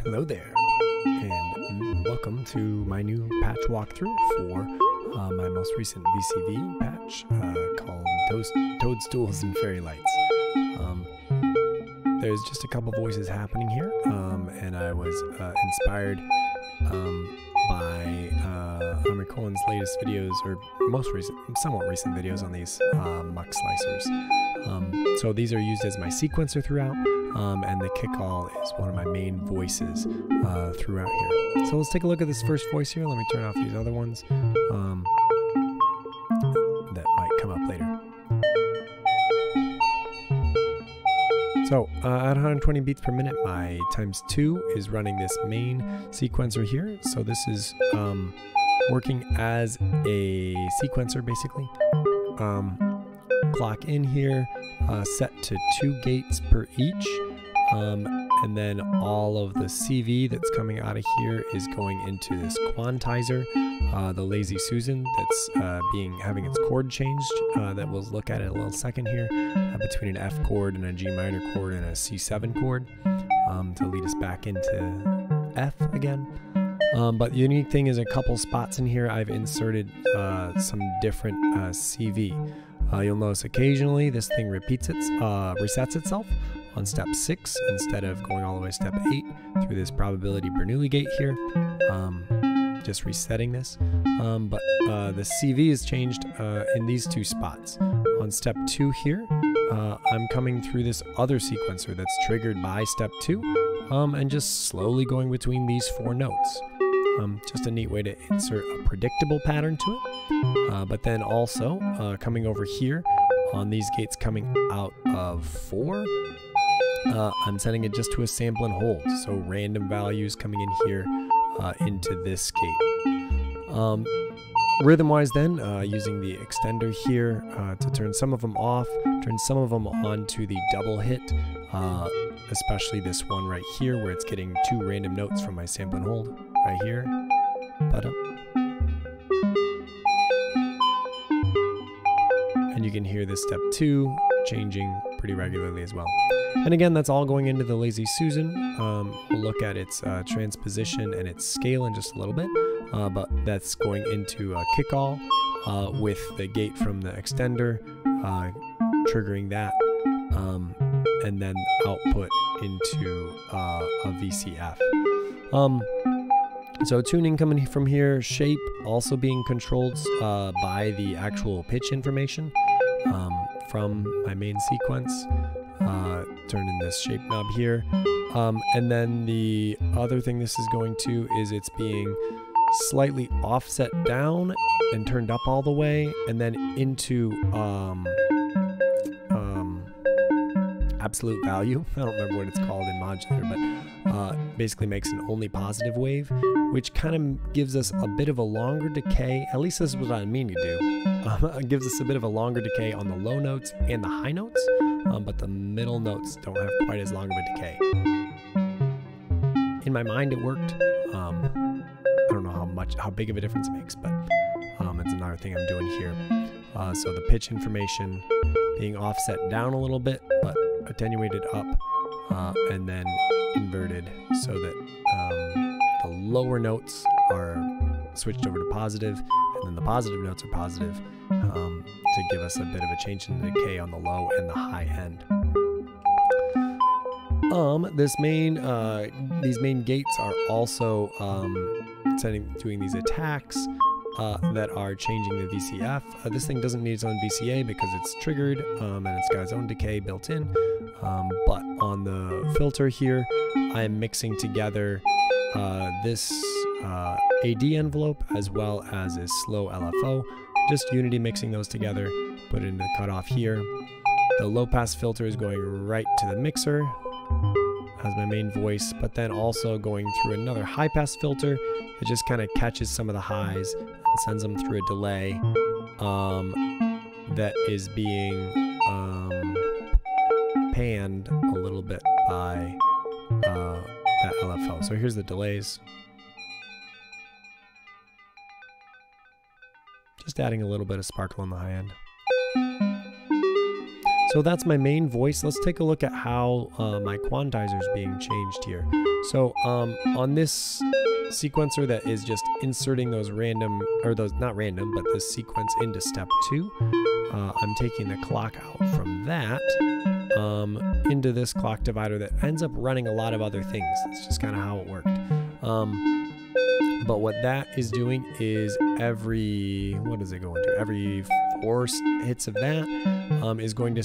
Hello there, and welcome to my new patch walkthrough for my most recent VCV patch called Toadstools and Fairy Lights. There's just a couple voices happening here, and I was inspired by Armor Colin's latest videos, or somewhat recent videos on these muck slicers. So these are used as my sequencer throughout. And the kick-all is one of my main voices throughout here. So let's take a look at this first voice here. Let me turn off these other ones that might come up later. So at 120 beats per minute, my ×2 is running this main sequencer here. So this is working as a sequencer basically. Clock in here, set to 2 gates per each, and then all of the CV that's coming out of here is going into this quantizer, the Lazy Susan, that's having its chord changed, that we'll look at in a little second here, between an F chord and a G minor chord and a C7 chord, to lead us back into F again. But the unique thing is a couple spots in here I've inserted some different CV. You'll notice occasionally this thing resets itself on step 6 instead of going all the way to step 8 through this probability Bernoulli gate here, just resetting this. But the CV is changed in these 2 spots. On step 2 here, I'm coming through this other sequencer that's triggered by step 2, and just slowly going between these 4 notes. Just a neat way to insert a predictable pattern to it. But then also coming over here on these gates coming out of 4, I'm setting it just to a sample and hold. So random values coming in here into this gate. Rhythm-wise then, using the extender here to turn some of them off, turn some of them onto the double hit, especially this one right here where it's getting 2 random notes from my sample and hold right here. And you can hear this step 2 changing pretty regularly as well. And again, that's all going into the Lazy Susan. We'll look at its transposition and its scale in just a little bit, but that's going into a kick-all with the gate from the extender, triggering that, and then output into a VCF. So tuning coming from here, shape also being controlled by the actual pitch information from my main sequence. Turning this shape knob here. And then the other thing this is going to is it's being slightly offset down and turned up all the way, and then into absolute value. I don't remember what it's called in modular, but basically makes an only positive wave, which kind of gives us a bit of a longer decay. At least this is what I mean to do. It gives us a bit of a longer decay on the low notes and the high notes, but the middle notes don't have quite as long of a decay. In my mind, it worked. I don't know how big of a difference it makes, but it's another thing I'm doing here. So the pitch information being offset down a little bit, but attenuated up, and then inverted so that the lower notes are switched over to positive, and then the positive notes are positive, to give us a bit of a change in the decay on the low and the high end. These main gates are also doing these attacks that are changing the VCF. This thing doesn't need its own VCA because it's triggered, and it's got its own decay built in. But on the filter here, I am mixing together this AD envelope as well as a slow LFO. Just unity mixing those together, put it into the cutoff here. The low pass filter is going right to the mixer as my main voice, but then also going through another high pass filter that just kind of catches some of the highs and sends them through a delay that is being panned a little bit by that LFO. So here's the delays. Just adding a little bit of sparkle on the high end. So that's my main voice. Let's take a look at how my quantizer is being changed here. So on this sequencer that is just inserting those random, or those not random, but this sequence into step 2, I'm taking the clock out from that into this clock divider that ends up running a lot of other things. That's just kind of how it worked. But what that is doing is every, what is it going to? Every 4 hits of that is going to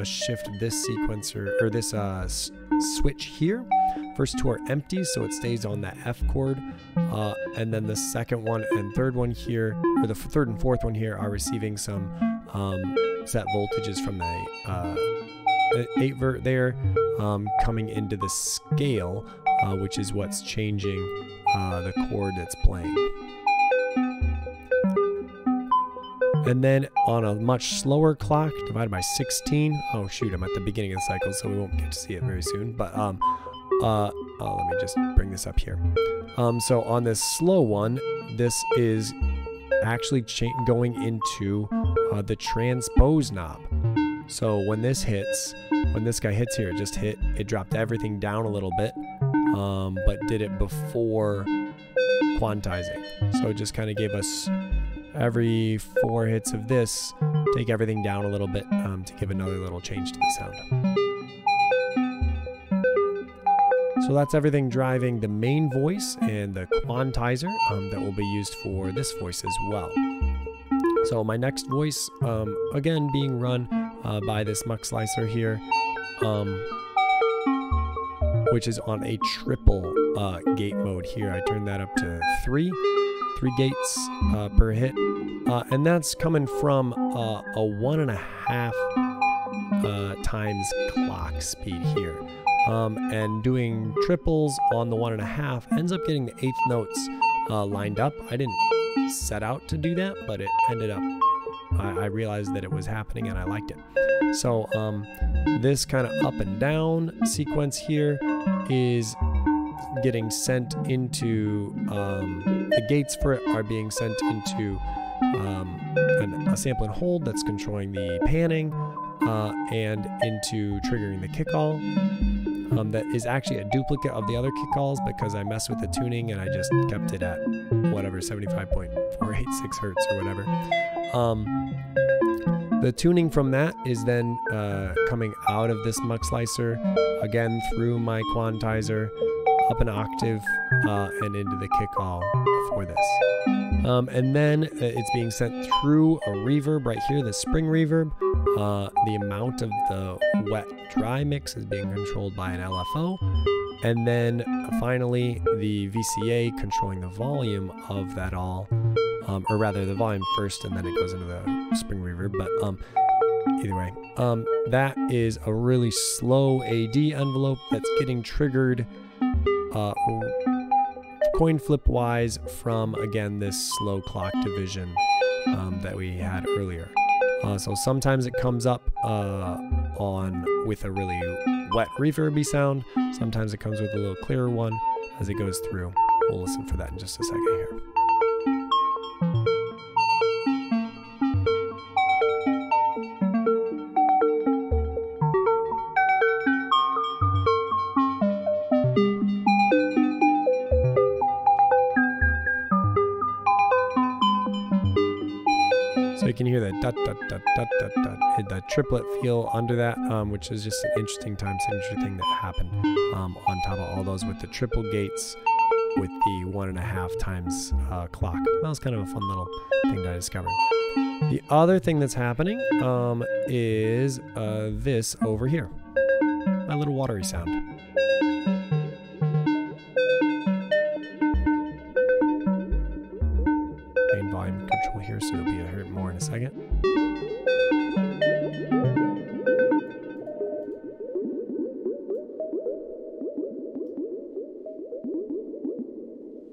shift this sequencer, or this switch here. First 2 are empty, so it stays on that F chord, and then the second one and third one here, or the third and fourth one here, are receiving some set voltages from the 8 vert there, coming into the scale, which is what's changing the chord that's playing. And then on a much slower clock, divided by 16, oh shoot, I'm at the beginning of the cycle, so we won't get to see it very soon, but let me just bring this up here. So on this slow one, this is actually going into the transpose knob. So when this hits, when this guy hits here, it dropped everything down a little bit, but did it before quantizing. So it just kind of gave us every 4 hits of this, take everything down a little bit to give another little change to the sound. So that's everything driving the main voice and the quantizer that will be used for this voice as well. So my next voice, again being run by this muck slicer here, which is on a triple gate mode here. I turned that up to 3 gates per hit, and that's coming from a 1.5 times clock speed here. And doing triples on the 1.5 ends up getting the 8th notes lined up. I didn't set out to do that, but it ended up, I realized that it was happening and I liked it. So this kind of up and down sequence here is getting sent into, the gates for it are being sent into a sample and hold that's controlling the panning, and into triggering the kick-all. That is actually a duplicate of the other kick-alls because I messed with the tuning and I just kept it at whatever, 75.486 hertz or whatever. The tuning from that is then coming out of this muck slicer, again through my quantizer, up an octave, and into the kick-all for this. And then it's being sent through a reverb right here, the spring reverb. The amount of the wet-dry mix is being controlled by an LFO. And then finally, the VCA controlling the volume of that all, or rather the volume first and then it goes into the spring reverb. But either way, that is a really slow AD envelope that's getting triggered coin flip wise from, again, this slow clock division that we had earlier. So sometimes it comes up with a really wet reverby sound. Sometimes it comes with a little clearer one as it goes through. We'll listen for that in just a second here. So you can hear that dot, dot, dot, dot, dot, dot, the triplet feel under that, which is just an interesting time signature thing that happened on top of all those with the triple gates with the 1.5 times clock. That was kind of a fun little thing that I discovered. The other thing that's happening is this over here, my little watery sound. Main volume control here, so it'll be heard more in a second.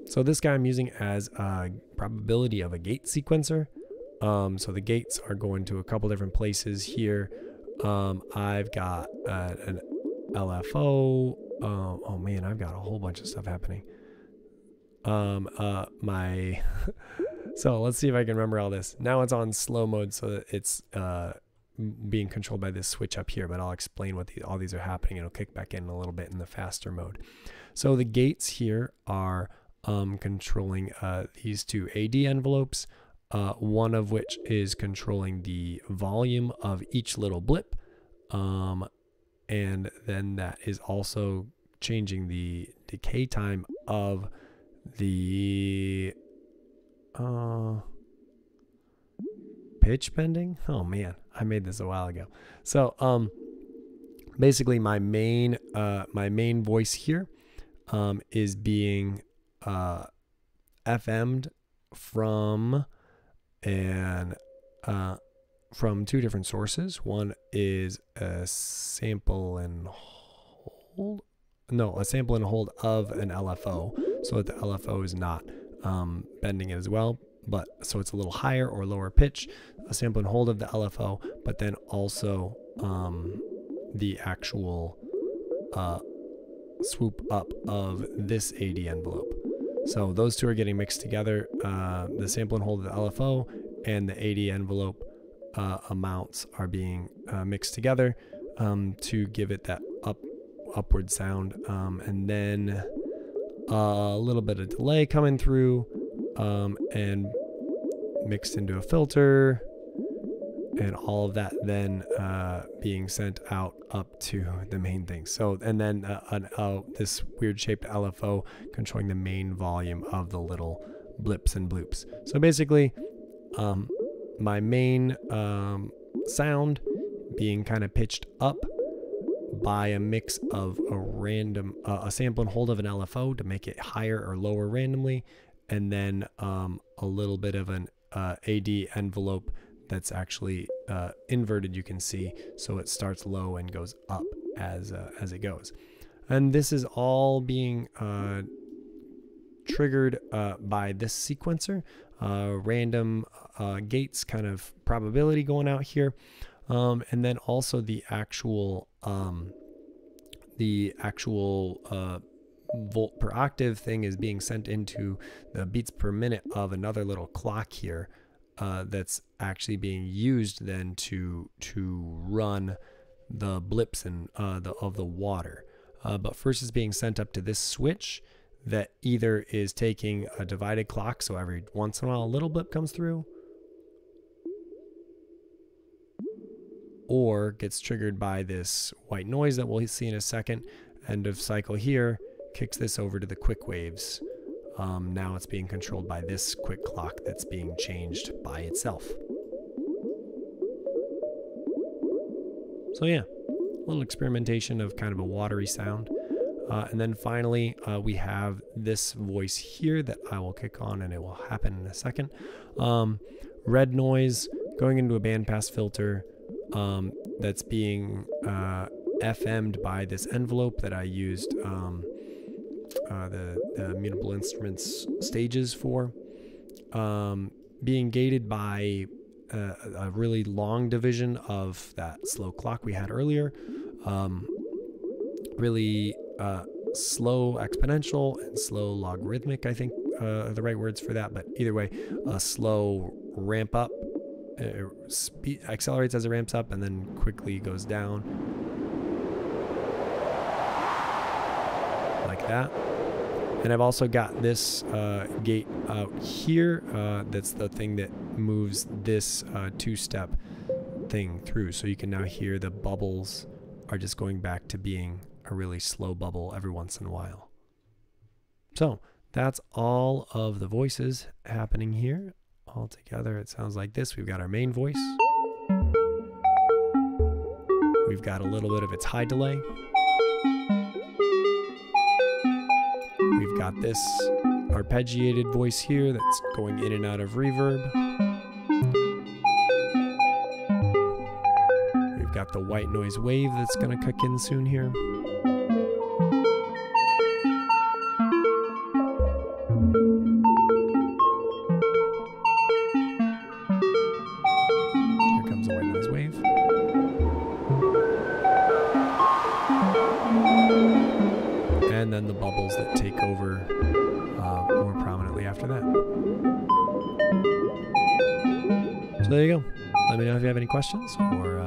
So this guy I'm using as a probability of a gate sequencer. So the gates are going to a couple different places here. I've got an LFO. Oh man, I've got a whole bunch of stuff happening. So let's see if I can remember all this. Now it's on slow mode, so that it's being controlled by this switch up here, but I'll explain what all these are happening, and it'll kick back in a little bit in the faster mode. So the gates here are controlling these two AD envelopes, one of which is controlling the volume of each little blip, and then that is also changing the decay time of the pitch bending. Oh man, I made this a while ago. So basically my main voice here is being FM'd from two different sources. One is a sample and hold. No, a sample and hold of an LFO, so that the LFO is not bending it as well, but so it's a little higher or lower pitch. A sample and hold of the LFO, but then also the actual swoop up of this AD envelope. So those two are getting mixed together. The sample and hold of the LFO and the AD envelope amounts are being mixed together to give it that upward sound, and then a little bit of delay coming through and mixed into a filter, and all of that then being sent out up to the main thing. So, and then this weird shaped LFO controlling the main volume of the little blips and bloops. So basically my main sound being kind of pitched up by a mix of a sample and hold of an LFO to make it higher or lower randomly, and then a little bit of an AD envelope that's actually inverted, you can see, so it starts low and goes up as it goes. And this is all being triggered by this sequencer, random gates kind of probability going out here, and then also the actual volt per octave thing is being sent into the beats per minute of another little clock here that's actually being used then to run the blips and of the water. But first it's being sent up to this switch that either is taking a divided clock, so every once in a while a little blip comes through, or gets triggered by this white noise that we'll see in a second. End of cycle here kicks this over to the quick waves. Now it's being controlled by this quick clock that's being changed by itself. So yeah, a little experimentation of kind of a watery sound. And then finally, we have this voice here that I will kick on, and it will happen in a second. Red noise going into a bandpass filter that's being FM'd by this envelope that I used the mutable instruments stages for, being gated by a really long division of that slow clock we had earlier, really slow exponential and slow logarithmic, I think are the right words for that, but either way, a slow ramp up, accelerates as it ramps up and then quickly goes down like that. And I've also got this gate out here that's the thing that moves this two-step thing through, so you can now hear the bubbles are just going back to being a really slow bubble every once in a while. So that's all of the voices happening here. All together it sounds like this. We've got our main voice. We've got a little bit of its high delay. We've got this arpeggiated voice here that's going in and out of reverb. We've got the white noise wave that's going to kick in soon here. Here comes the white noise wave. And then the bubbles that take over more prominently after that. So there you go. let me know if you have any questions, or